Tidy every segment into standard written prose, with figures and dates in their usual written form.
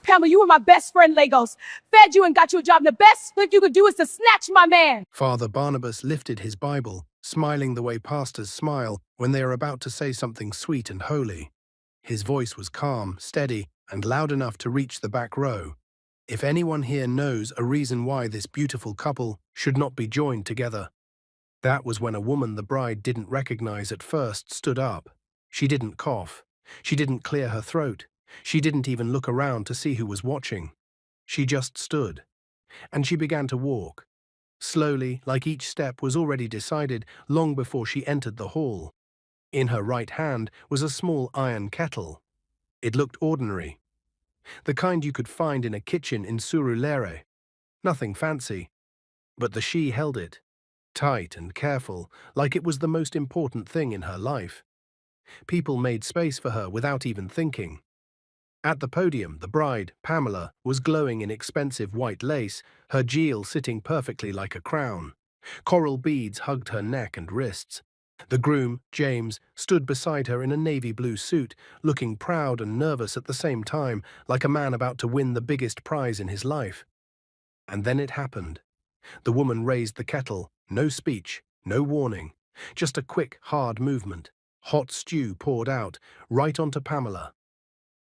Pamela, you were my best friend, Lagos. Fed you and got you a job. The best thing you could do is to snatch my man. Father Barnabas lifted his Bible, smiling the way pastors smile when they are about to say something sweet and holy. His voice was calm, steady, and loud enough to reach the back row. If anyone here knows a reason why this beautiful couple should not be joined together, that was when a woman the bride didn't recognize at first stood up. She didn't cough. She didn't clear her throat. She didn't even look around to see who was watching. She just stood. And she began to walk. Slowly, like each step was already decided long before she entered the hall. In her right hand was a small iron kettle. It looked ordinary. The kind you could find in a kitchen in Surulere. Nothing fancy. But she held it, tight and careful, like it was the most important thing in her life. People made space for her without even thinking. At the podium, the bride, Pamela, was glowing in expensive white lace, her jewel sitting perfectly like a crown. Coral beads hugged her neck and wrists. The groom, James, stood beside her in a navy blue suit, looking proud and nervous at the same time, like a man about to win the biggest prize in his life. And then it happened. The woman raised the kettle, no speech, no warning, just a quick, hard movement. Hot stew poured out, right onto Pamela.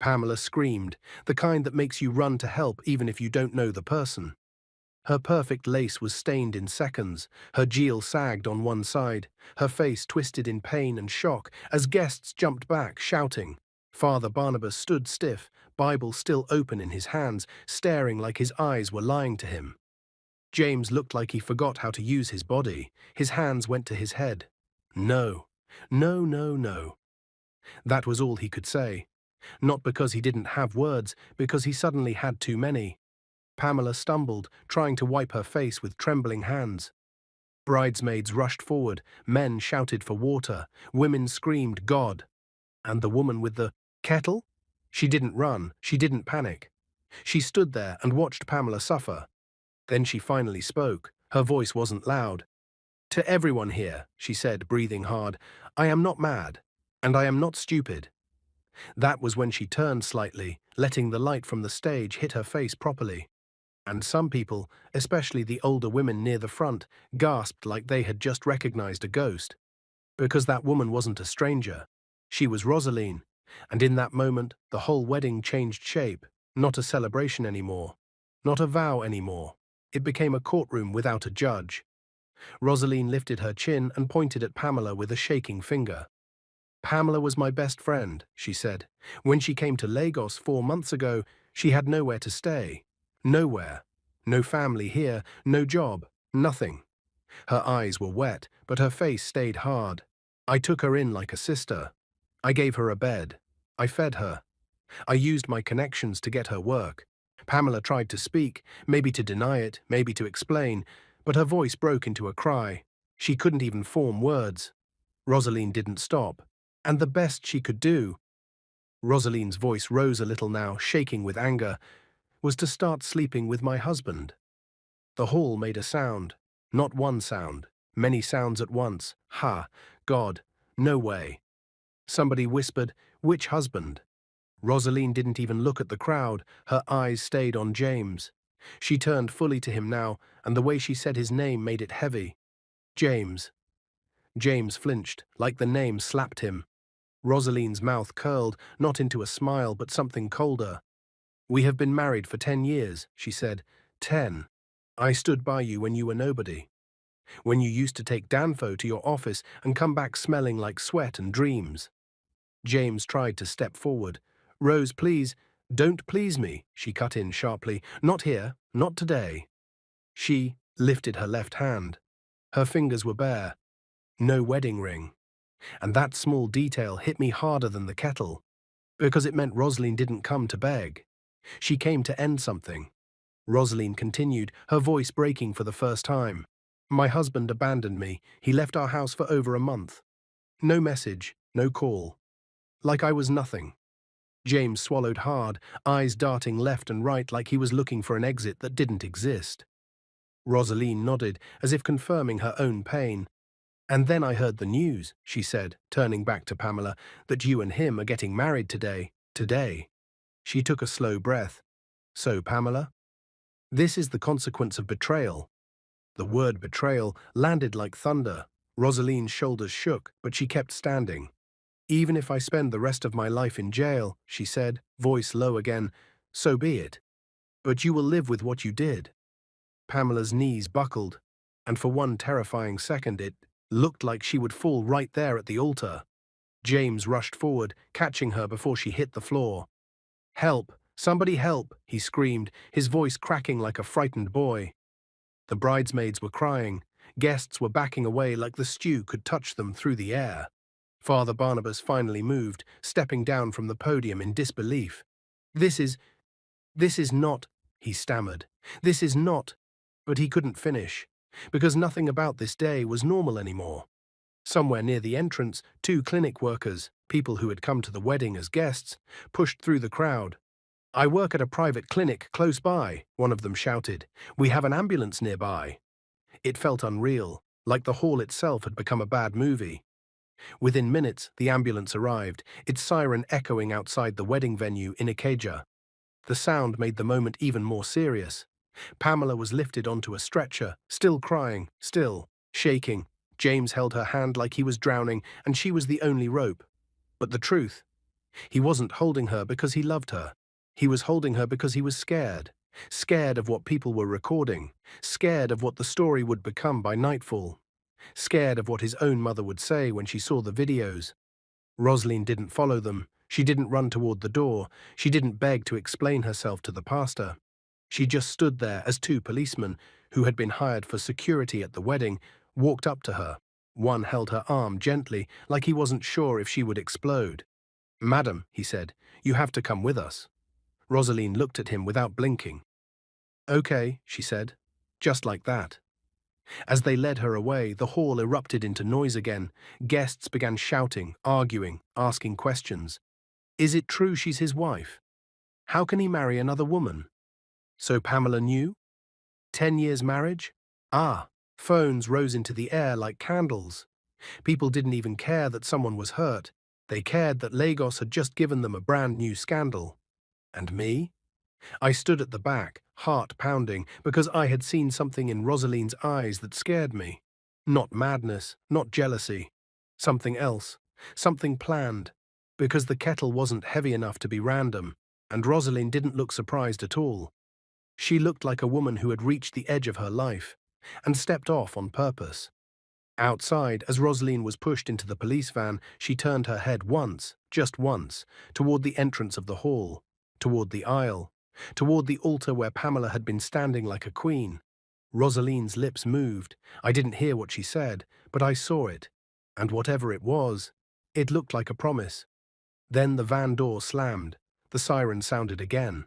Pamela screamed, the kind that makes you run to help even if you don't know the person. Her perfect lace was stained in seconds, her jewel sagged on one side, her face twisted in pain and shock as guests jumped back, shouting. Father Barnabas stood stiff, Bible still open in his hands, staring like his eyes were lying to him. James looked like he forgot how to use his body. His hands went to his head. No, no, no, no. That was all he could say. Not because he didn't have words, because he suddenly had too many. Pamela stumbled, trying to wipe her face with trembling hands. Bridesmaids rushed forward, men shouted for water, women screamed, God. And the woman with the kettle? She didn't run, she didn't panic. She stood there and watched Pamela suffer. Then she finally spoke. Her voice wasn't loud. To everyone here, she said, breathing hard, I am not mad, and I am not stupid. That was when she turned slightly, letting the light from the stage hit her face properly. And some people, especially the older women near the front, gasped like they had just recognized a ghost. Because that woman wasn't a stranger. She was Rosaline, and in that moment, the whole wedding changed shape, not a celebration anymore, not a vow anymore. It became a courtroom without a judge. Rosaline lifted her chin and pointed at Pamela with a shaking finger. Pamela was my best friend, she said. When she came to Lagos 4 months ago, she had nowhere to stay. Nowhere. No family here, no job, nothing. Her eyes were wet, but her face stayed hard. I took her in like a sister. I gave her a bed. I fed her. I used my connections to get her work. Pamela tried to speak, maybe to deny it, maybe to explain, but her voice broke into a cry. She couldn't even form words. Rosaline didn't stop. And the best she could do, Rosaline's voice rose a little now, shaking with anger, was to start sleeping with my husband. The hall made a sound. Not one sound. Many sounds at once. Ha! God! No way. Somebody whispered, which husband? Rosaline didn't even look at the crowd. Her eyes stayed on James. She turned fully to him now, and the way she said his name made it heavy. James. James flinched, like the name slapped him. Rosaline's mouth curled, not into a smile, but something colder. We have been married for 10 years, she said. 10. I stood by you when you were nobody. When you used to take Danfo to your office and come back smelling like sweat and dreams. James tried to step forward. Rose, please, don't please me, she cut in sharply. Not here, not today. She lifted her left hand. Her fingers were bare. No wedding ring. And that small detail hit me harder than the kettle, because it meant Rosaline didn't come to beg. She came to end something. Rosaline continued, her voice breaking for the first time. My husband abandoned me. He left our house for over a month. No message, no call. Like I was nothing. James swallowed hard, eyes darting left and right like he was looking for an exit that didn't exist. Rosaline nodded, as if confirming her own pain. And then I heard the news, she said, turning back to Pamela, that you and him are getting married today. Today. She took a slow breath. So, Pamela, this is the consequence of betrayal. The word betrayal landed like thunder. Rosaline's shoulders shook, but she kept standing. Even if I spend the rest of my life in jail, she said, voice low again, so be it. But you will live with what you did. Pamela's knees buckled, and for one terrifying second it looked like she would fall right there at the altar. James rushed forward, catching her before she hit the floor. Help! Somebody help! He screamed, his voice cracking like a frightened boy. The bridesmaids were crying. Guests were backing away like the stew could touch them through the air. Father Barnabas finally moved, stepping down from the podium in disbelief. This is not, he stammered. This is not. But he couldn't finish, because nothing about this day was normal anymore. Somewhere near the entrance, two clinic workers, people who had come to the wedding as guests, pushed through the crowd. I work at a private clinic close by, one of them shouted. We have an ambulance nearby. It felt unreal, like the hall itself had become a bad movie. Within minutes, the ambulance arrived, its siren echoing outside the wedding venue in Ikeja. The sound made the moment even more serious. Pamela was lifted onto a stretcher, still crying, still shaking. James held her hand like he was drowning, and she was the only rope. But the truth, he wasn't holding her because he loved her. He was holding her because he was scared. Scared of what people were recording. Scared of what the story would become by nightfall. Scared of what his own mother would say when she saw the videos. Rosaline didn't follow them. She didn't run toward the door. She didn't beg to explain herself to the pastor. She just stood there as two policemen, who had been hired for security at the wedding, walked up to her. One held her arm gently, like he wasn't sure if she would explode. Madam, he said, you have to come with us. Rosaline looked at him without blinking. Okay, she said, just like that. As they led her away, the hall erupted into noise again. Guests began shouting, arguing, asking questions. Is it true she's his wife? How can he marry another woman? So Pamela knew? 10 years marriage? Ah, phones rose into the air like candles. People didn't even care that someone was hurt. They cared that Lagos had just given them a brand new scandal. And me? I stood at the back, heart pounding, because I had seen something in Rosaline's eyes that scared me. Not madness, not jealousy. Something else. Something planned. Because the kettle wasn't heavy enough to be random, and Rosaline didn't look surprised at all. She looked like a woman who had reached the edge of her life, and stepped off on purpose. Outside, as Rosaline was pushed into the police van, she turned her head once, just once, toward the entrance of the hall, toward the aisle, toward the altar where Pamela had been standing like a queen. Rosaline's lips moved. I didn't hear what she said, but I saw it. And whatever it was, it looked like a promise. Then the van door slammed. The siren sounded again.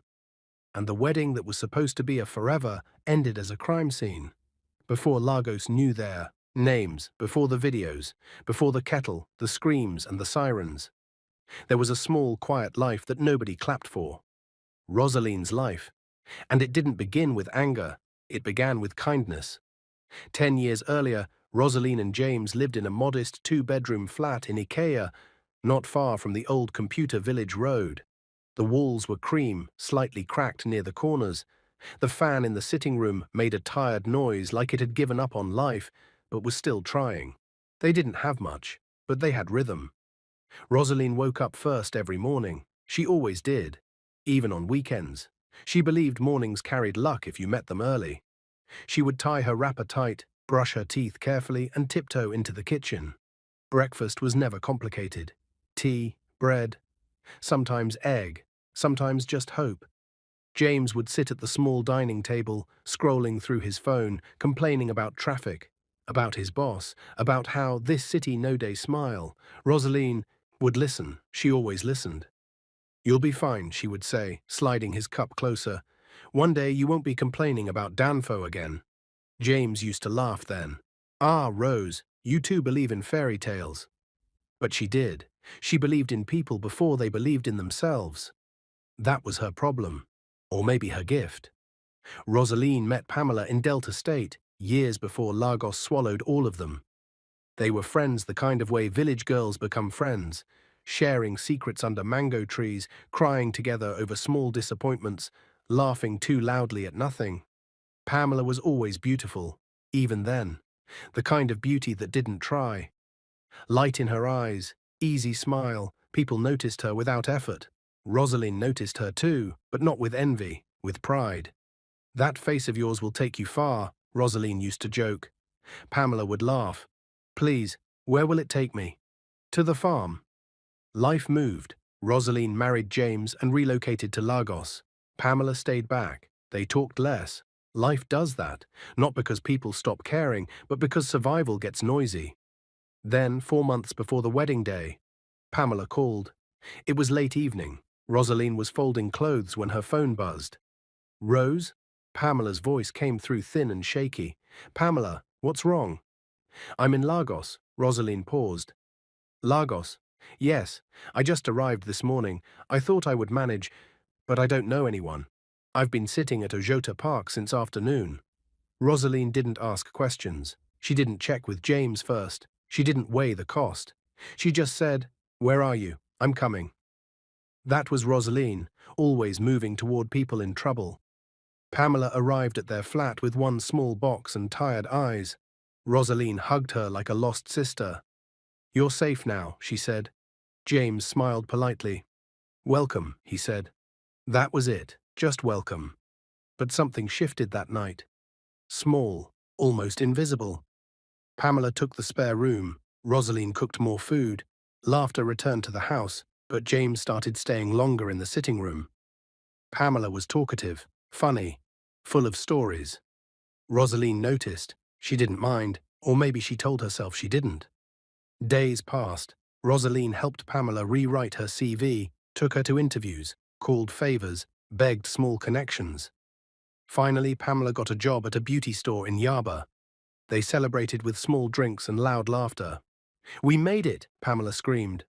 And the wedding that was supposed to be a forever ended as a crime scene. Before Lagos knew their names, before the videos, before the kettle, the screams and the sirens. There was a small, quiet life that nobody clapped for. Rosaline's life. And it didn't begin with anger. It began with kindness. 10 years earlier, Rosaline and James lived in a modest two-bedroom flat in Ikea, not far from the old Computer Village Road. The walls were cream, slightly cracked near the corners. The fan in the sitting room made a tired noise like it had given up on life, but was still trying. They didn't have much, but they had rhythm. Rosaline woke up first every morning. She always did, even on weekends. She believed mornings carried luck if you met them early. She would tie her wrapper tight, brush her teeth carefully, and tiptoe into the kitchen. Breakfast was never complicated. Tea, bread, sometimes egg, sometimes just hope. James would sit at the small dining table, scrolling through his phone, complaining about traffic, about his boss, about how this city no day smile. Rosaline would listen. She always listened. You'll be fine, she would say, sliding his cup closer. One day you won't be complaining about Danfo again. James used to laugh then. Ah, Rose, you too believe in fairy tales. But she did. She believed in people before they believed in themselves. That was her problem. Or maybe her gift. Rosaline met Pamela in Delta State, years before Lagos swallowed all of them. They were friends the kind of way village girls become friends, sharing secrets under mango trees, crying together over small disappointments, laughing too loudly at nothing. Pamela was always beautiful, even then. The kind of beauty that didn't try. Light in her eyes, easy smile, people noticed her without effort. Rosalind noticed her too, but not with envy, with pride. "That face of yours will take you far," Rosalind used to joke. Pamela would laugh. "Please, where will it take me?" "To the farm." Life moved. Rosalind married James and relocated to Lagos. Pamela stayed back. They talked less. Life does that, not because people stop caring, but because survival gets noisy. Then, 4 months before the wedding day, Pamela called. It was late evening. Rosalind was folding clothes when her phone buzzed. "Rose?" Pamela's voice came through thin and shaky. "Pamela, what's wrong?" "I'm in Lagos." Rosalind paused. "Lagos? Yes, I just arrived this morning. I thought I would manage, but I don't know anyone. I've been sitting at Ojota Park since afternoon." Rosalind didn't ask questions. She didn't check with James first. She didn't weigh the cost. She just said, "Where are you? I'm coming." That was Rosalind, always moving toward people in trouble. Pamela arrived at their flat with one small box and tired eyes. Rosalind hugged her like a lost sister. "You're safe now," she said. James smiled politely. "Welcome," he said. That was it, just welcome. But something shifted that night. Small, almost invisible. Pamela took the spare room. Rosalind cooked more food. Laughter returned to the house, but James started staying longer in the sitting room. Pamela was talkative, funny, full of stories. Rosalind noticed. She didn't mind, or maybe she told herself she didn't. Days passed. Rosalind helped Pamela rewrite her CV, took her to interviews, called favors, begged small connections. Finally, Pamela got a job at a beauty store in Yaba. They celebrated with small drinks and loud laughter. "We made it!" Pamela screamed.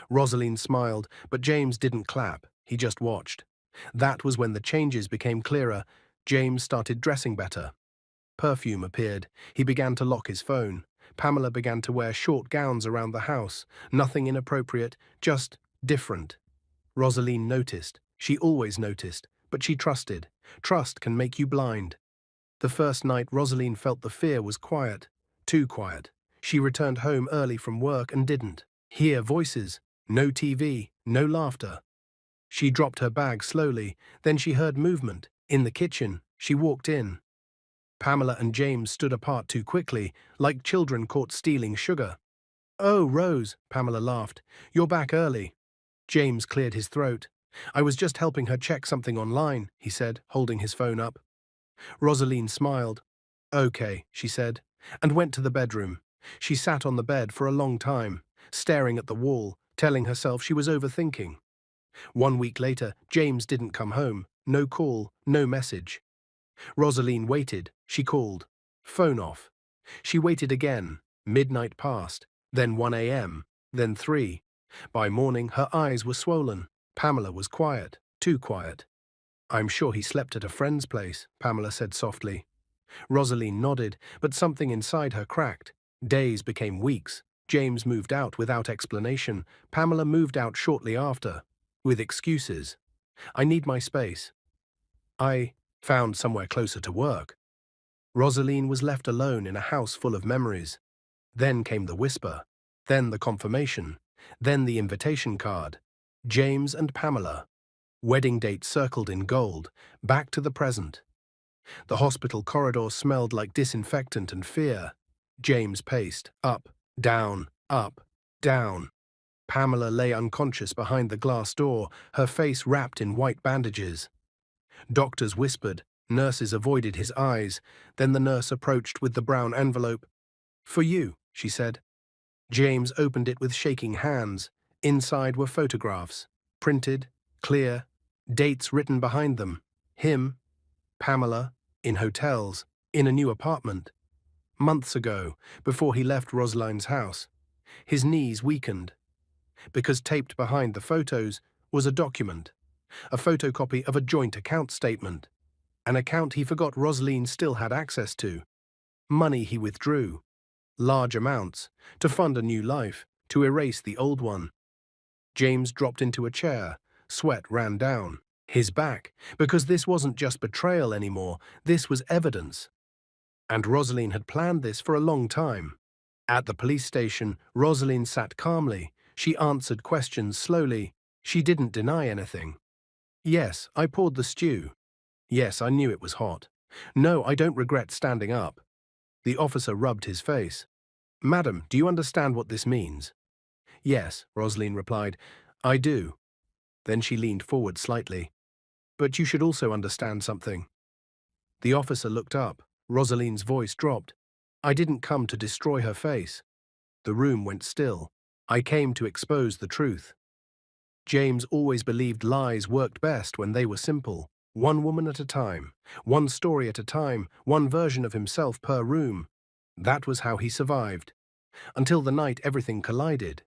Rosalind smiled, but James didn't clap. He just watched. That was when the changes became clearer. James started dressing better. Perfume appeared. He began to lock his phone. Pamela began to wear short gowns around the house. Nothing inappropriate, just different. Rosalind noticed. She always noticed, but she trusted. Trust can make you blind. The first night, Rosalind felt the fear was quiet. Too quiet. She returned home early from work and didn't hear voices. No TV, no laughter. She dropped her bag slowly. Then she heard movement. In the kitchen, she walked in. Pamela and James stood apart too quickly, like children caught stealing sugar. "Oh, Rose," Pamela laughed. "You're back early." James cleared his throat. "I was just helping her check something online," he said, holding his phone up. Rosalind smiled. "Okay," she said, and went to the bedroom. She sat on the bed for a long time, staring at the wall, telling herself she was overthinking. 1 week later, James didn't come home. No call, no message. Rosalind waited. She called. Phone off. She waited again. Midnight passed, then 1 a.m., then 3. By morning, her eyes were swollen. Pamela was quiet, too quiet. "I'm sure he slept at a friend's place," Pamela said softly. Rosalind nodded, but something inside her cracked. Days became weeks. James moved out without explanation. Pamela moved out shortly after, with excuses. "I need my space." "I found somewhere closer to work." Rosalind was left alone in a house full of memories. Then came the whisper, then the confirmation, then the invitation card. James and Pamela. Wedding date circled in gold, back to the present. The hospital corridor smelled like disinfectant and fear. James paced, up, down, up, down. Pamela lay unconscious behind the glass door, her face wrapped in white bandages. Doctors whispered, nurses avoided his eyes. Then the nurse approached with the brown envelope. "For you," she said. James opened it with shaking hands. Inside were photographs, printed, clear, dates written behind them. Him, Pamela, in hotels, in a new apartment. Months ago, before he left Rosalind's house. His knees weakened. Because taped behind the photos was a document, a photocopy of a joint account statement, an account he forgot Rosalind still had access to. Money he withdrew, large amounts, to fund a new life, to erase the old one. James dropped into a chair. Sweat ran down. His back, because this wasn't just betrayal anymore, this was evidence. And Rosaline had planned this for a long time. At the police station, Rosaline sat calmly. She answered questions slowly. She didn't deny anything. Yes, I poured the stew. Yes, I knew it was hot. No, I don't regret standing up. The officer rubbed his face. Madam, do you understand what this means? Yes, Rosaline replied. I do. Then she leaned forward slightly. But you should also understand something. The officer looked up. Rosaline's voice dropped. I didn't come to destroy her face. The room went still. I came to expose the truth. James always believed lies worked best when they were simple. One woman at a time, one story at a time, one version of himself per room. That was how he survived. Until the night everything collided.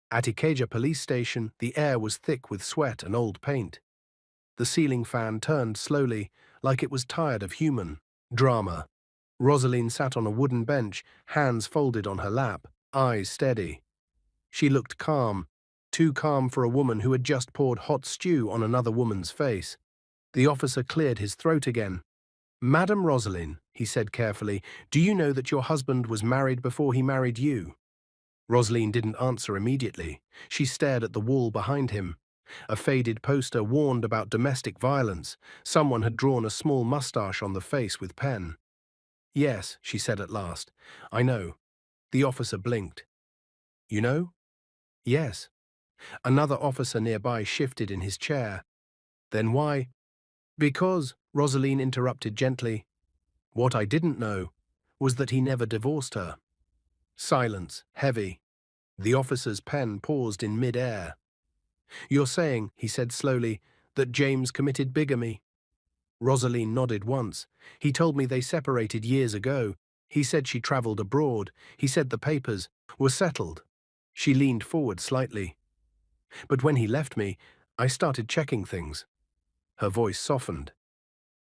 At Ikeja police station, the air was thick with sweat and old paint. The ceiling fan turned slowly, like it was tired of human drama. Rosaline sat on a wooden bench, hands folded on her lap, eyes steady. She looked calm, too calm for a woman who had just poured hot stew on another woman's face. The officer cleared his throat again. Madam Rosaline, he said carefully, do you know that your husband was married before he married you? Rosaline didn't answer immediately. She stared at the wall behind him. A faded poster warned about domestic violence. Someone had drawn a small mustache on the face with pen. Yes, she said at last. I know. The officer blinked. You know? Yes. Another officer nearby shifted in his chair. Then why? Because, Rosaline interrupted gently. What I didn't know was that he never divorced her. Silence, heavy. The officer's pen paused in mid-air. You're saying, he said slowly, that James committed bigamy? Rosaline nodded once. He told me they separated years ago. He said she travelled abroad. He said the papers were settled. She leaned forward slightly. But when he left me, I started checking things. Her voice softened.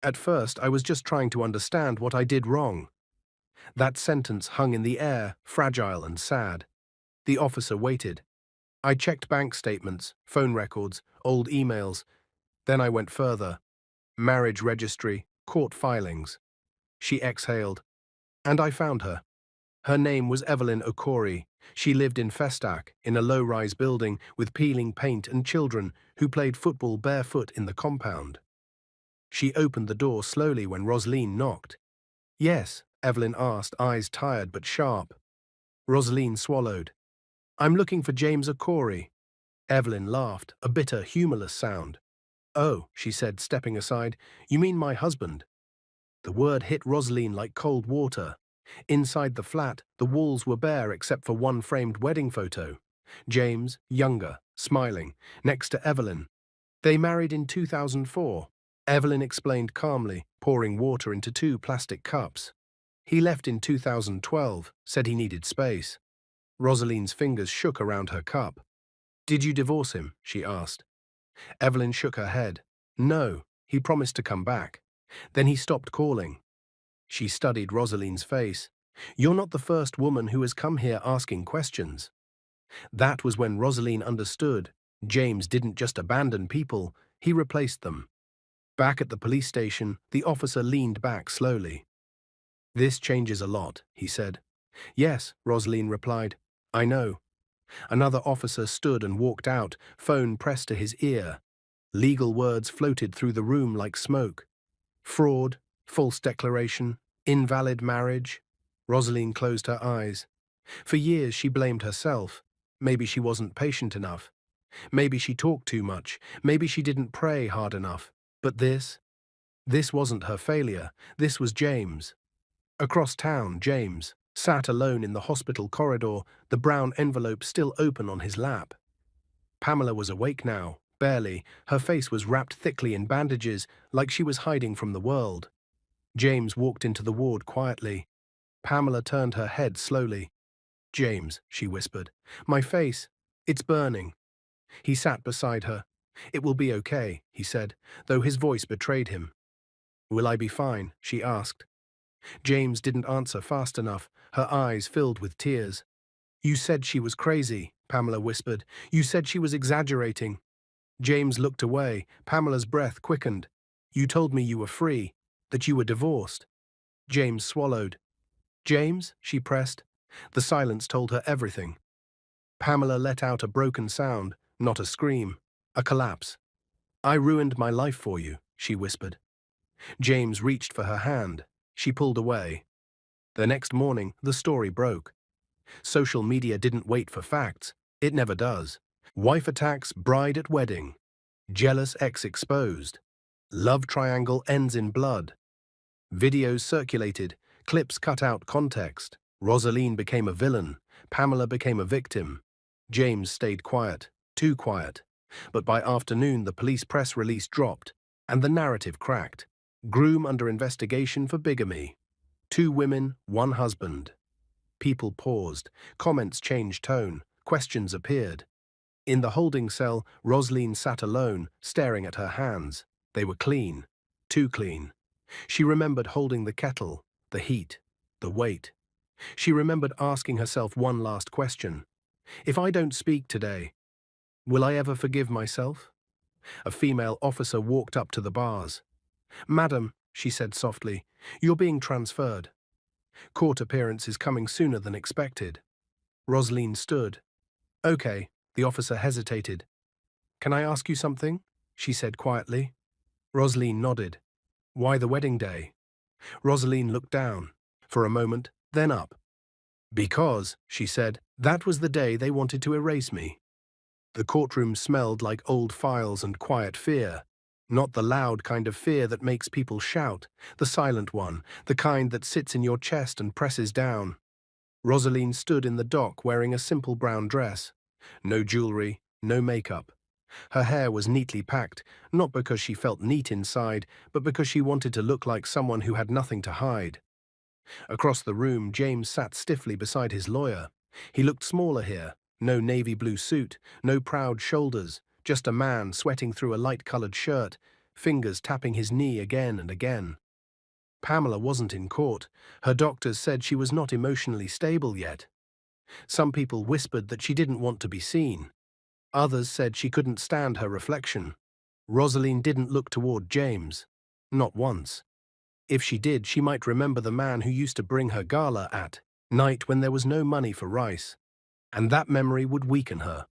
At first, I was just trying to understand what I did wrong. That sentence hung in the air, fragile and sad. The officer waited. I checked bank statements, phone records, old emails. Then I went further. Marriage registry, court filings. She exhaled. And I found her. Her name was Evelyn Okori. She lived in Festac, in a low-rise building with peeling paint and children who played football barefoot in the compound. She opened the door slowly when Rosaline knocked. Yes, Evelyn asked, eyes tired but sharp. Rosaline swallowed. I'm looking for James Okori. Evelyn laughed, a bitter, humorless sound. Oh, she said, stepping aside, you mean my husband? The word hit Rosaline like cold water. Inside the flat, the walls were bare except for one framed wedding photo. James, younger, smiling, next to Evelyn. They married in 2004. Evelyn explained calmly, pouring water into 2 plastic cups. He left in 2012, said he needed space. Rosaline's fingers shook around her cup. Did you divorce him? She asked. Evelyn shook her head. No, he promised to come back. Then he stopped calling. She studied Rosaline's face. You're not the first woman who has come here asking questions. That was when Rosaline understood. James didn't just abandon people, he replaced them. Back at the police station, the officer leaned back slowly. This changes a lot, he said. Yes, Rosaline replied. I know. Another officer stood and walked out, phone pressed to his ear. Legal words floated through the room like smoke. Fraud, false declaration, invalid marriage. Rosaline closed her eyes. For years she blamed herself. Maybe she wasn't patient enough. Maybe she talked too much. Maybe she didn't pray hard enough. But this wasn't her failure. This was James. Across town, James sat alone in the hospital corridor, the brown envelope still open on his lap. Pamela was awake now, barely. Her face was wrapped thickly in bandages, like she was hiding from the world. James walked into the ward quietly. Pamela turned her head slowly. James, she whispered, my face, it's burning. He sat beside her. It will be okay, he said, though his voice betrayed him. Will I be fine? She asked. James didn't answer fast enough. Her eyes filled with tears. You said she was crazy, Pamela whispered. You said she was exaggerating. James looked away. Pamela's breath quickened. You told me you were free, that you were divorced. James swallowed. James, she pressed. The silence told her everything. Pamela let out a broken sound, not a scream, a collapse. I ruined my life for you, she whispered. James reached for her hand. She pulled away. The next morning, the story broke. Social media didn't wait for facts. It never does. Wife attacks bride at wedding. Jealous ex exposed. Love triangle ends in blood. Videos circulated, clips cut out context. Rosaline became a villain. Pamela became a victim. James stayed quiet, too quiet. But by afternoon, the police press release dropped, and the narrative cracked. Groom under investigation for bigamy. 2 women, 1 husband. People paused. Comments changed tone. Questions appeared. In the holding cell, Rosaline sat alone, staring at her hands. They were clean. Too clean. She remembered holding the kettle, the heat, the weight. She remembered asking herself one last question. If I don't speak today, will I ever forgive myself? A female officer walked up to the bars. Madam, she said softly, you're being transferred. Court appearance is coming sooner than expected. Rosaline stood. Okay, the officer hesitated. Can I ask you something? She said quietly. Rosaline nodded. Why the wedding day? Rosaline looked down, for a moment, then up. Because, she said, that was the day they wanted to erase me. The courtroom smelled like old files and quiet fear. Not the loud kind of fear that makes people shout, the silent one, the kind that sits in your chest and presses down. Rosaline stood in the dock wearing a simple brown dress. No jewelry, no makeup. Her hair was neatly packed, not because she felt neat inside, but because she wanted to look like someone who had nothing to hide. Across the room, James sat stiffly beside his lawyer. He looked smaller here. No navy blue suit, no proud shoulders, just a man sweating through a light-colored shirt, fingers tapping his knee again and again. Pamela wasn't in court. Her doctors said she was not emotionally stable yet. Some people whispered that she didn't want to be seen. Others said she couldn't stand her reflection. Rosaline didn't look toward James. Not once. If she did, she might remember the man who used to bring her gala at night when there was no money for rice. And that memory would weaken her.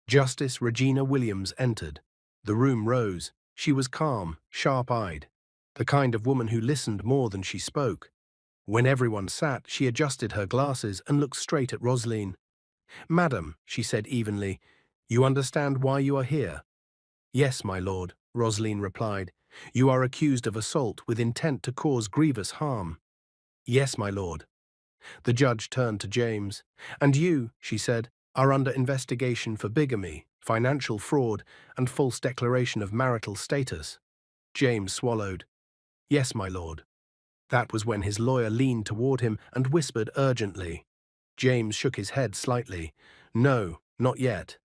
Justice Regina Williams entered. The room rose. She was calm, sharp-eyed. The kind of woman who listened more than she spoke. When everyone sat, she adjusted her glasses and looked straight at Rosaline. Madam, she said evenly, you understand why you are here? Yes, my lord, Rosaline replied. You are accused of assault with intent to cause grievous harm. Yes, my lord. The judge turned to James. And you, she said, are under investigation for bigamy, financial fraud, and false declaration of marital status. James swallowed. Yes, my lord. That was when his lawyer leaned toward him and whispered urgently. James shook his head slightly. No, not yet.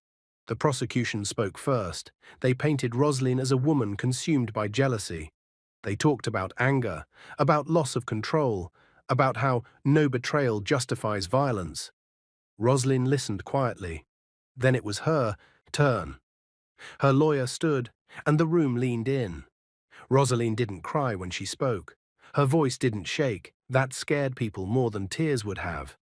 The prosecution spoke first. They painted Rosaline as a woman consumed by jealousy. They talked about anger, about loss of control, about how no betrayal justifies violence. Rosaline listened quietly. Then it was her turn. Her lawyer stood, and the room leaned in. Rosaline didn't cry when she spoke. Her voice didn't shake. That scared people more than tears would have.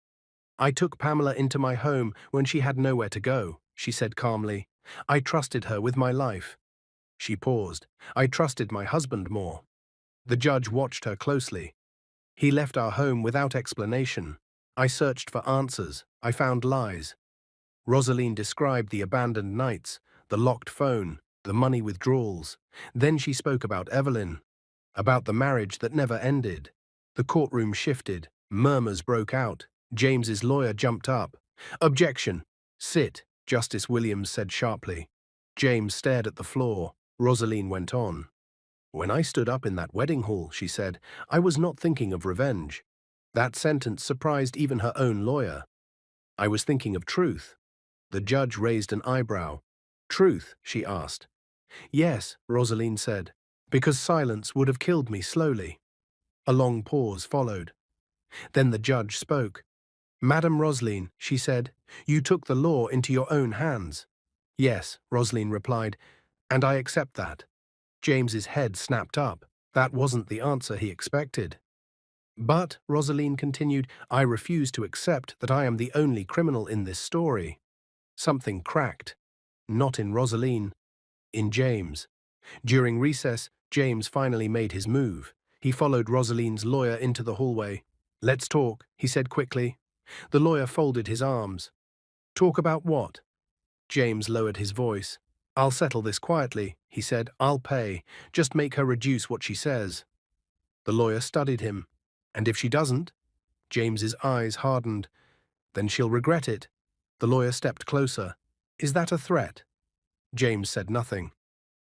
I took Pamela into my home when she had nowhere to go, she said calmly. I trusted her with my life. She paused. I trusted my husband more. The judge watched her closely. He left our home without explanation. I searched for answers. I found lies. Rosaline described the abandoned nights, the locked phone, the money withdrawals. Then she spoke about Evelyn, about the marriage that never ended. The courtroom shifted. Murmurs broke out. James's lawyer jumped up. Objection. Sit, Justice Williams said sharply. James stared at the floor. Rosaline went on. When I stood up in that wedding hall, she said, I was not thinking of revenge. That sentence surprised even her own lawyer. I was thinking of truth. The judge raised an eyebrow. Truth, she asked. Yes, Rosaline said, because silence would have killed me slowly. A long pause followed. Then the judge spoke. Madam Rosaline, she said, you took the law into your own hands. Yes, Rosaline replied, And I accept that. James's head snapped up. That wasn't the answer he expected. But, Rosaline continued, I refuse to accept that I am the only criminal in this story. Something cracked. Not in Rosaline, in James. During recess, James finally made his move. He followed Rosaline's lawyer into the hallway. Let's talk, he said quickly. The lawyer folded his arms. Talk about what? James lowered his voice. I'll settle this quietly, he said. I'll pay. Just make her reduce what she says. The lawyer studied him. And if she doesn't? James's eyes hardened. Then she'll regret it. The lawyer stepped closer. Is that a threat? James said nothing.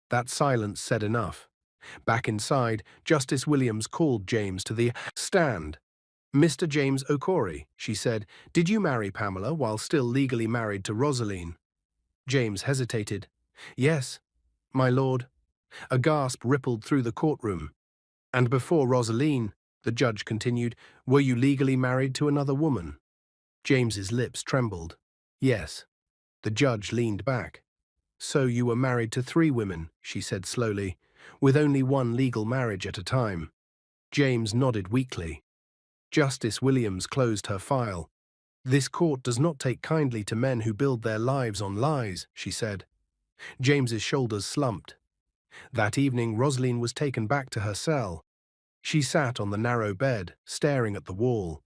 That silence said enough. Back inside, Justice Williams called James to the stand. Mr. James O'Corey, she said, did you marry Pamela while still legally married to Rosaline? James hesitated. Yes, my lord. A gasp rippled through the courtroom. And before Rosaline, the judge continued, were you legally married to another woman? James's lips trembled. Yes. The judge leaned back. So you were married to 3 women, she said slowly, with only one legal marriage at a time. James nodded weakly. Justice Williams closed her file. This court does not take kindly to men who build their lives on lies, she said. James's shoulders slumped. That evening, Rosaline was taken back to her cell. She sat on the narrow bed, staring at the wall.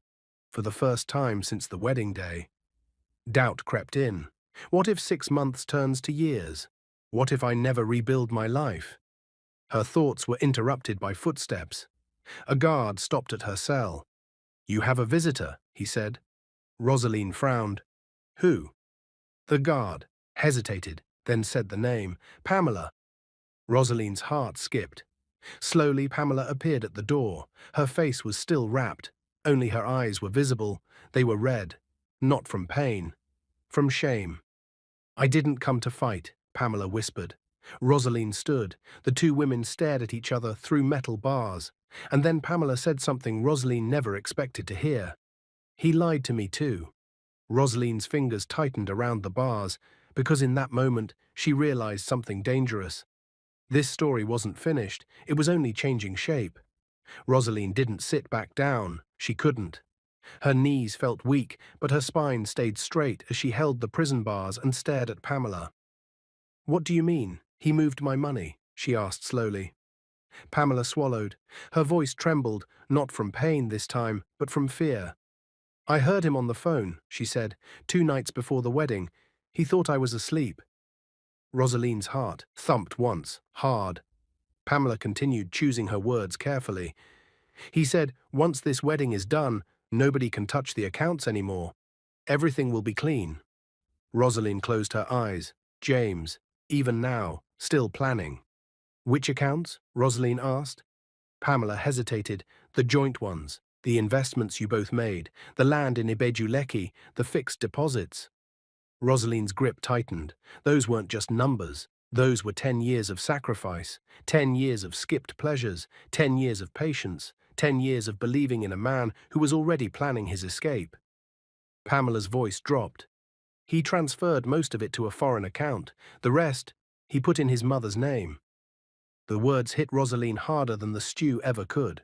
For the first time since the wedding day. Doubt crept in. What if 6 months turns to years? What if I never rebuild my life? Her thoughts were interrupted by footsteps. A guard stopped at her cell. You have a visitor, he said. Rosaline frowned. Who? The guard hesitated, then said the name, Pamela. Rosaline's heart skipped. Slowly, Pamela appeared at the door. Her face was still wrapped. Only her eyes were visible. They were red. Not from pain. From shame. I didn't come to fight, Pamela whispered. Rosaline stood. The 2 women stared at each other through metal bars. And then Pamela said something Rosaline never expected to hear. He lied to me too. Rosaline's fingers tightened around the bars, because in that moment she realized something dangerous. This story wasn't finished, it was only changing shape. Rosaline didn't sit back down, she couldn't. Her knees felt weak, but her spine stayed straight as she held the prison bars and stared at Pamela. What do you mean? He moved my money, she asked slowly. Pamela swallowed. Her voice trembled, not from pain this time, but from fear. I heard him on the phone, she said, 2 nights before the wedding. He thought I was asleep. Rosaline's heart thumped once, hard. Pamela continued, choosing her words carefully. He said, once this wedding is done, nobody can touch the accounts anymore. Everything will be clean. Rosaline closed her eyes. James, even now, still planning. Which accounts? Rosaline asked. Pamela hesitated. The joint ones, the investments you both made, the land in Ibejuleki, the fixed deposits. Rosaline's grip tightened. Those weren't just numbers. Those were 10 years of sacrifice, 10 years of skipped pleasures, 10 years of patience, 10 years of believing in a man who was already planning his escape. Pamela's voice dropped. He transferred most of it to a foreign account. The rest, he put in his mother's name. The words hit Rosaline harder than the stew ever could.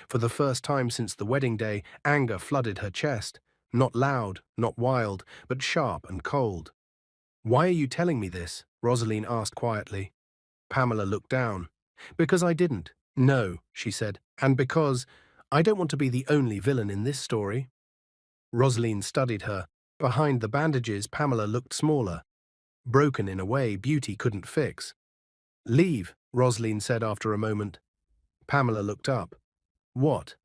For the first time since the wedding day, anger flooded her chest. Not loud, not wild, but sharp and cold. Why are you telling me this? Rosaline asked quietly. Pamela looked down. Because I didn't. No, she said, and because I don't want to be the only villain in this story. Rosaline studied her. Behind the bandages, Pamela looked smaller. Broken in a way beauty couldn't fix. Leave, Rosaline said after a moment. Pamela looked up. What?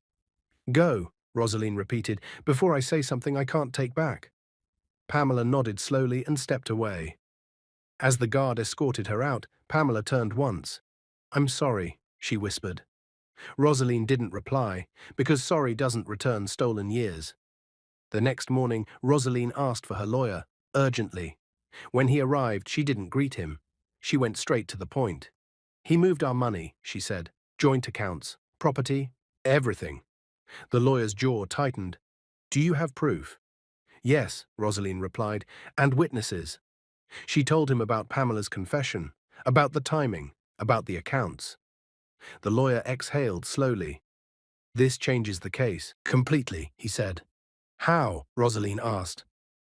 Go, Rosaline repeated, before I say something I can't take back. Pamela nodded slowly and stepped away. As the guard escorted her out, Pamela turned once. I'm sorry, she whispered. Rosaline didn't reply, because sorry doesn't return stolen years. The next morning, Rosaline asked for her lawyer, urgently. When he arrived, she didn't greet him. She went straight to the point. He moved our money, she said. Joint accounts, property, everything. The lawyer's jaw tightened. Do you have proof? Yes, Rosaline replied, and witnesses. She told him about Pamela's confession, About the timing, about the accounts. The lawyer exhaled slowly. This changes the case. Completely, he said. How? Rosaline asked.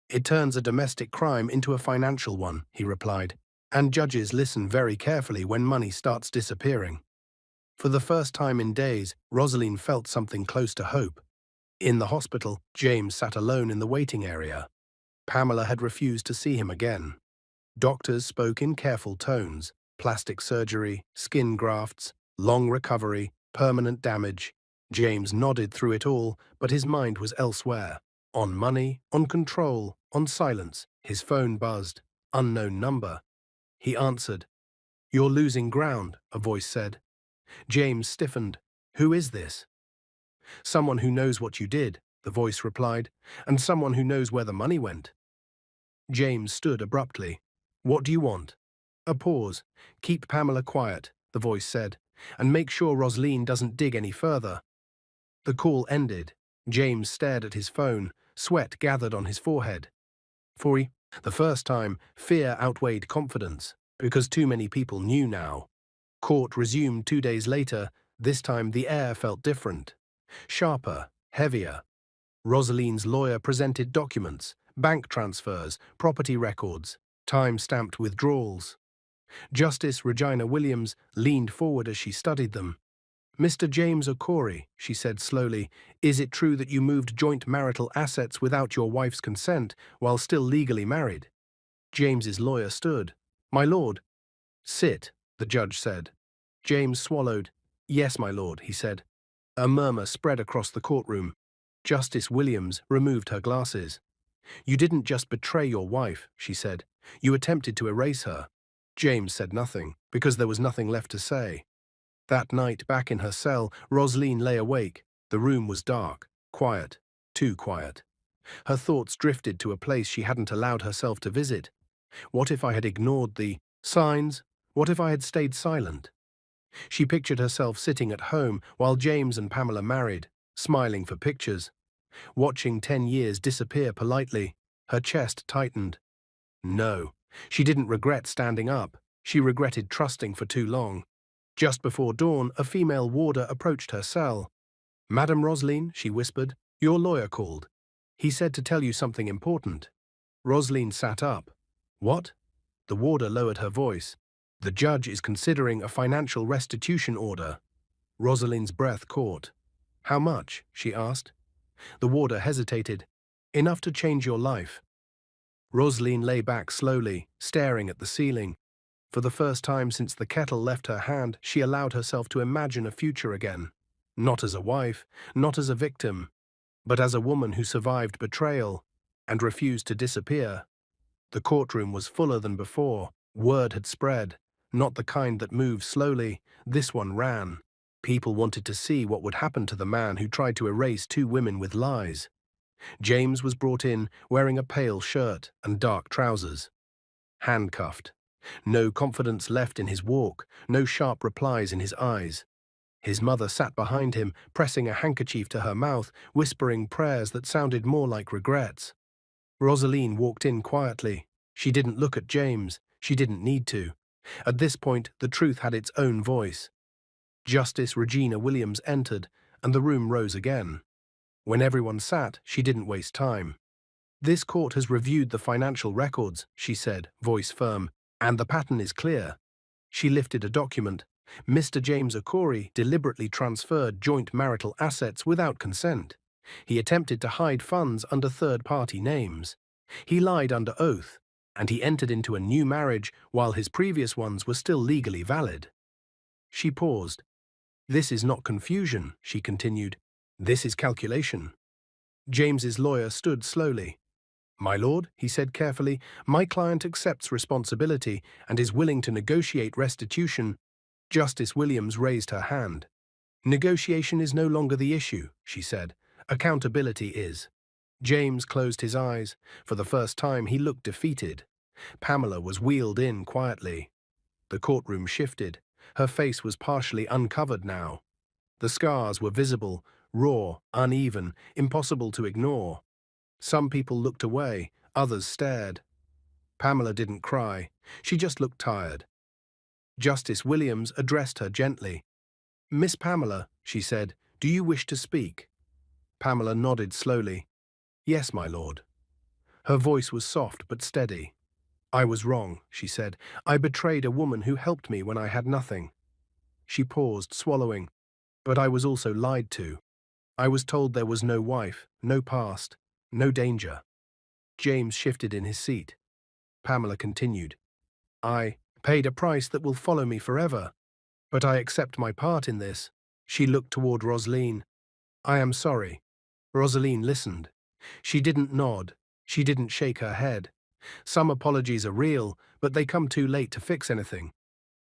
It turns a domestic crime into a financial one, he replied. And judges listen very carefully when money starts disappearing. For the first time in days, Rosaline felt something close to hope. In the hospital, James sat alone in the waiting area. Pamela had refused to see him again. Doctors spoke in careful tones: plastic surgery, skin grafts, long recovery, permanent damage. James nodded through it all, but his mind was elsewhere. On money, on control, on silence. His phone buzzed. Unknown number. He answered. "You're losing ground," a voice said. James stiffened. "Who is this?" "Someone who knows what you did," the voice replied, "and someone who knows where the money went." James stood abruptly. "What do you want?" A pause. "Keep Pamela quiet," the voice said, "and make sure Rosaline doesn't dig any further." The call ended. James stared at his phone. Sweat gathered on his forehead. The first time, fear outweighed confidence, because too many people knew now. Court resumed 2 days later. This time the air felt different. Sharper, heavier. Rosaline's lawyer presented documents, bank transfers, property records, time-stamped withdrawals. Justice Regina Williams leaned forward as she studied them. "Mr. James Okori," she said slowly, "is it true that you moved joint marital assets without your wife's consent while still legally married?" James's lawyer stood. "My lord." "Sit," the judge said. James swallowed. "Yes, my lord," he said. A murmur spread across the courtroom. Justice Williams removed her glasses. "You didn't just betray your wife," she said. "You attempted to erase her." James said nothing, because there was nothing left to say. That night, back in her cell, Rosaline lay awake. The room was dark, quiet, too quiet. Her thoughts drifted to a place she hadn't allowed herself to visit. What if I had ignored the signs? What if I had stayed silent? She pictured herself sitting at home while James and Pamela married, smiling for pictures, watching 10 years disappear politely. Her chest tightened. No, she didn't regret standing up. She regretted trusting for too long. Just before dawn, a female warder approached her cell. "Madam Rosaline," she whispered, "your lawyer called. He said to tell you something important." Rosaline sat up. "What?" The warder lowered her voice. "The judge is considering a financial restitution order." Rosaline's breath caught. "How much?" she asked. The warder hesitated. "Enough to change your life." Rosaline lay back slowly, staring at the ceiling. For the first time since the kettle left her hand, she allowed herself to imagine a future again. Not as a wife, not as a victim, but as a woman who survived betrayal and refused to disappear. The courtroom was fuller than before. Word had spread, not the kind that moves slowly. This one ran. People wanted to see what would happen to the man who tried to erase 2 women with lies. James was brought in, wearing a pale shirt and dark trousers. Handcuffed. No confidence left in his walk, no sharp replies in his eyes. His mother sat behind him, pressing a handkerchief to her mouth, whispering prayers that sounded more like regrets. Rosaline walked in quietly. She didn't look at James. She didn't need to. At this point, the truth had its own voice. Justice Regina Williams entered, and the room rose again. When everyone sat, she didn't waste time. "This court has reviewed the financial records," she said, voice firm, "and the pattern is clear." She lifted a document. Mr. James Okori deliberately transferred joint marital assets without consent. He attempted to hide funds under third-party names. He lied under oath, and he entered into a new marriage while his previous ones were still legally valid. She paused. "This is not confusion," she continued. "This is calculation." James's lawyer stood slowly. "My lord," he said carefully, "my client accepts responsibility and is willing to negotiate restitution." Justice Williams raised her hand. "Negotiation is no longer the issue," she said. "Accountability is." James closed his eyes. For the first time, he looked defeated. Pamela was wheeled in quietly. The courtroom shifted. Her face was partially uncovered now. The scars were visible, raw, uneven, impossible to ignore. Some people looked away, others stared. Pamela didn't cry. She just looked tired. Justice Williams addressed her gently. "Miss Pamela," she said, "do you wish to speak?" Pamela nodded slowly. "Yes, my lord." Her voice was soft but steady. "I was wrong," she said. "I betrayed a woman who helped me when I had nothing." She paused, swallowing. "But I was also lied to. I was told there was no wife, no past, no danger." James shifted in his seat. Pamela continued. "I paid a price that will follow me forever, but I accept my part in this." She looked toward Rosaline. "I am sorry." Rosaline listened. She didn't nod. She didn't shake her head. Some apologies are real, but they come too late to fix anything.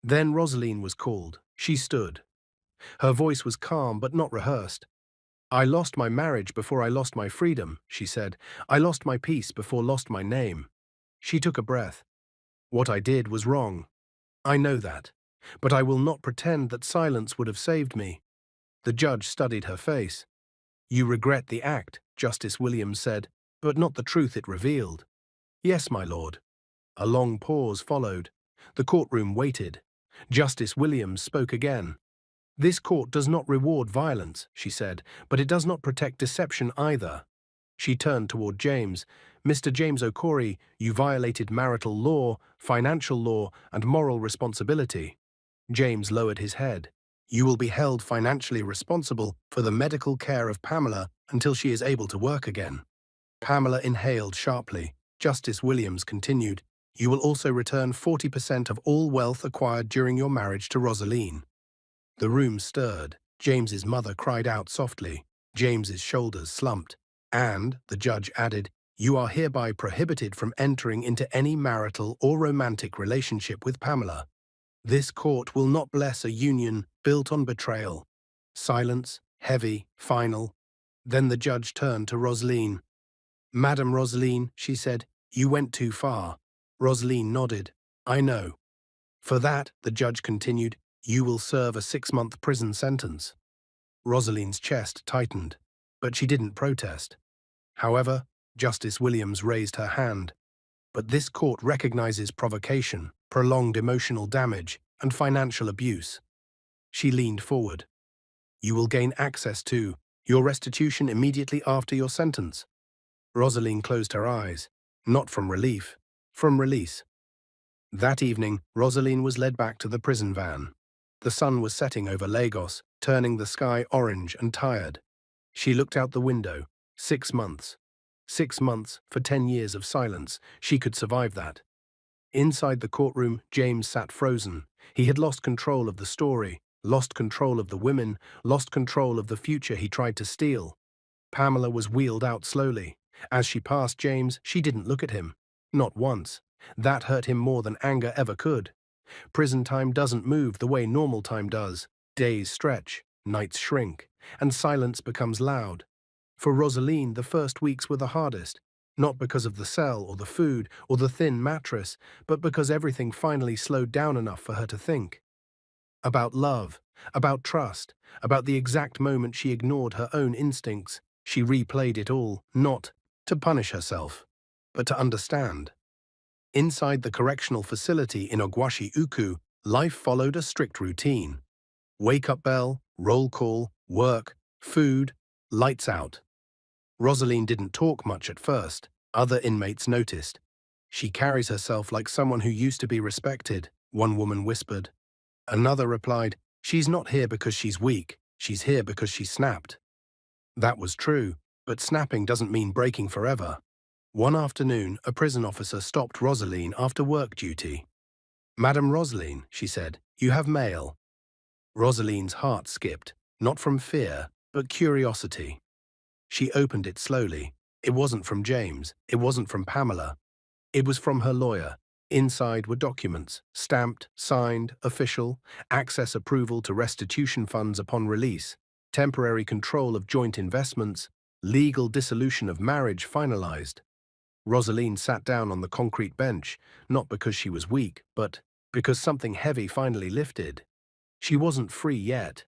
Then Rosaline was called. She stood. Her voice was calm but not rehearsed. "I lost my marriage before I lost my freedom," she said. "I lost my peace before lost my name." She took a breath. "What I did was wrong. I know that. But I will not pretend that silence would have saved me." The judge studied her face. "You regret the act," Justice Williams said, "but not the truth it revealed." "Yes, my lord." A long pause followed. The courtroom waited. Justice Williams spoke again. "This court does not reward violence," she said, "but it does not protect deception either." She turned toward James. "Mr. James O'Corey, you violated marital law, financial law, and moral responsibility." James lowered his head. "You will be held financially responsible for the medical care of Pamela until she is able to work again." Pamela inhaled sharply. Justice Williams continued, "You will also return 40% of all wealth acquired during your marriage to Rosaline." The room stirred. James's mother cried out softly. James's shoulders slumped. "And," the judge added, "you are hereby prohibited from entering into any marital or romantic relationship with Pamela. This court will not bless a union built on betrayal." Silence, heavy, final. Then the judge turned to Rosaline. "Madam Rosaline," she said, "you went too far." Rosaline nodded. "I know." "For that," the judge continued, "you will serve a 6-month prison sentence." Rosaline's chest tightened, but she didn't protest. However, Justice Williams raised her hand. "But this court recognizes provocation, prolonged emotional damage, and financial abuse." She leaned forward. "You will gain access to your restitution immediately after your sentence." Rosaline closed her eyes, not from relief, from release. That evening, Rosaline was led back to the prison van. The sun was setting over Lagos, turning the sky orange and tired. She looked out the window. 6 months. 6 months for 10 years of silence. She could survive that. Inside the courtroom, James sat frozen. He had lost control of the story, lost control of the women, lost control of the future he tried to steal. Pamela was wheeled out slowly. As she passed James, she didn't look at him. Not once. That hurt him more than anger ever could. Prison time doesn't move the way normal time does. Days stretch, nights shrink, and silence becomes loud. For Rosaline, the first weeks were the hardest, not because of the cell or the food or the thin mattress, but because everything finally slowed down enough for her to think. About love, about trust, about the exact moment she ignored her own instincts. She replayed it all, not to punish herself, but to understand. Inside the correctional facility in Ogwashi Uku, life followed a strict routine. Wake-up bell, roll call, work, food, lights out. Rosaline didn't talk much at first. Other inmates noticed. "She carries herself like someone who used to be respected," one woman whispered. Another replied, "She's not here because she's weak. She's here because she snapped." That was true, but snapping doesn't mean breaking forever. One afternoon, a prison officer stopped Rosaline after work duty. "Madam Rosaline," she said, "you have mail." Rosaline's heart skipped, not from fear, but curiosity. She opened it slowly. It wasn't from James. It wasn't from Pamela. It was from her lawyer. Inside were documents, stamped, signed, official, access approval to restitution funds upon release, temporary control of joint investments, legal dissolution of marriage finalized. Rosaline sat down on the concrete bench, not because she was weak, but because something heavy finally lifted. She wasn't free yet,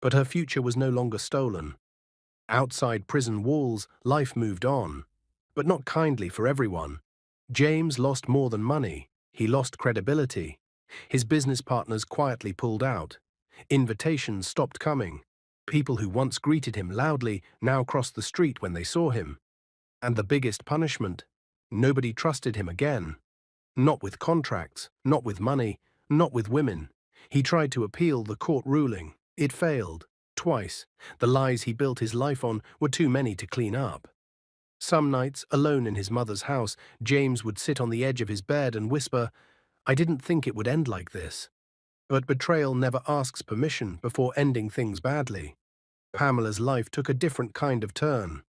but her future was no longer stolen. Outside prison walls, life moved on, but not kindly for everyone. James lost more than money. He lost credibility. His business partners quietly pulled out. Invitations stopped coming. People who once greeted him loudly now crossed the street when they saw him. And the biggest punishment? Nobody trusted him again. Not with contracts, not with money, not with women. He tried to appeal the court ruling. It failed. Twice. The lies he built his life on were too many to clean up. Some nights, alone in his mother's house, James would sit on the edge of his bed and whisper, "I didn't think it would end like this." But betrayal never asks permission before ending things badly. Pamela's life took a different kind of turn.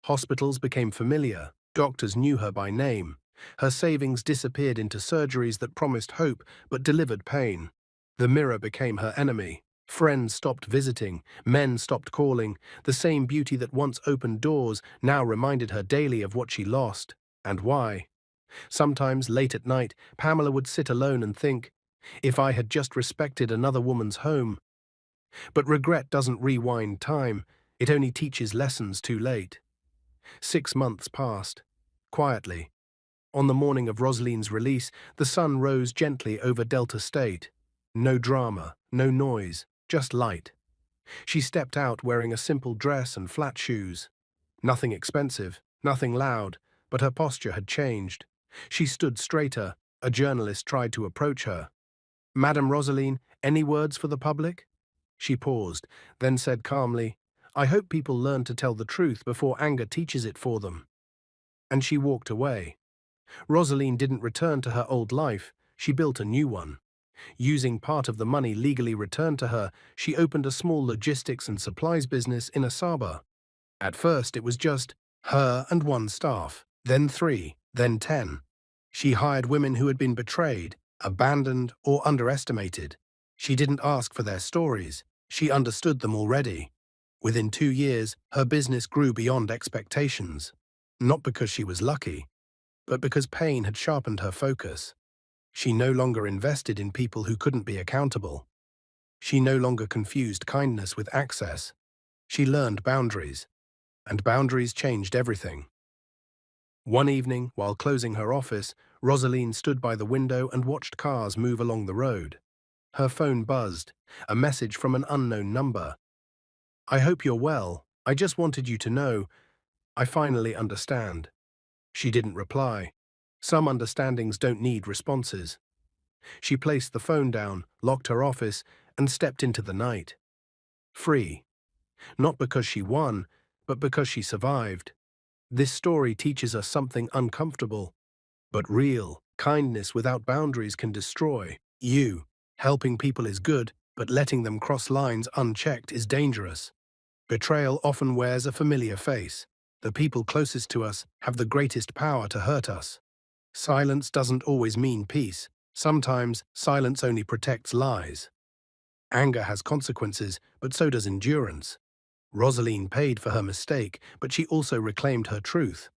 Hospitals became familiar. Doctors knew her by name. Her savings disappeared into surgeries that promised hope but delivered pain. The mirror became her enemy. Friends stopped visiting. Men stopped calling. The same beauty that once opened doors now reminded her daily of what she lost and why. Sometimes, late at night, Pamela would sit alone and think, if I had just respected another woman's home. But regret doesn't rewind time. It only teaches lessons too late. 6 months passed. Quietly. On the morning of Rosaline's release, the sun rose gently over Delta State. No drama, no noise, just light. She stepped out wearing a simple dress and flat shoes. Nothing expensive, nothing loud, but her posture had changed. She stood straighter. A journalist tried to approach her. "Madam Rosaline, any words for the public?" She paused, then said calmly, "I hope people learn to tell the truth before anger teaches it for them." And she walked away. Rosaline didn't return to her old life. She built a new one. Using part of the money legally returned to her, she opened a small logistics and supplies business in Asaba. At first, it was just her and one staff, then 3, then 10. She hired women who had been betrayed, abandoned, or underestimated. She didn't ask for their stories. She understood them already. Within 2 years, her business grew beyond expectations. Not because she was lucky, but because pain had sharpened her focus. She no longer invested in people who couldn't be accountable. She no longer confused kindness with access. She learned boundaries, and boundaries changed everything. One evening, while closing her office, Rosaline stood by the window and watched cars move along the road. Her phone buzzed, a message from an unknown number. "I hope you're well. I just wanted you to know. I finally understand." She didn't reply. Some understandings don't need responses. She placed the phone down, locked her office, and stepped into the night. Free. Not because she won, but because she survived. This story teaches us something uncomfortable, but real. Kindness without boundaries can destroy you. Helping people is good, but letting them cross lines unchecked is dangerous. Betrayal often wears a familiar face. The people closest to us have the greatest power to hurt us. Silence doesn't always mean peace. Sometimes silence only protects lies. Anger has consequences, but so does endurance. Rosaline paid for her mistake, but she also reclaimed her truth.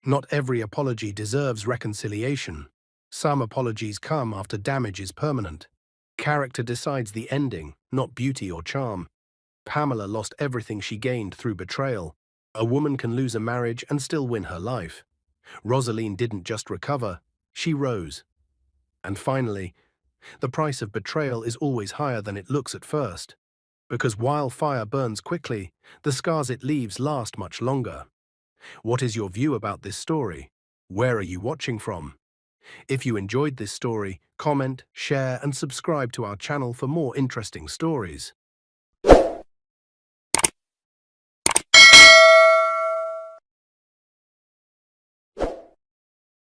Not every apology deserves reconciliation. Some apologies come after damage is permanent. Character decides the ending, not beauty or charm. Pamela lost everything she gained through betrayal. A woman can lose a marriage and still win her life. Rosaline didn't just recover, she rose. And finally, the price of betrayal is always higher than it looks at first. Because while fire burns quickly, the scars it leaves last much longer. What is your view about this story? Where are you watching from? If you enjoyed this story, comment, share, and subscribe to our channel for more interesting stories.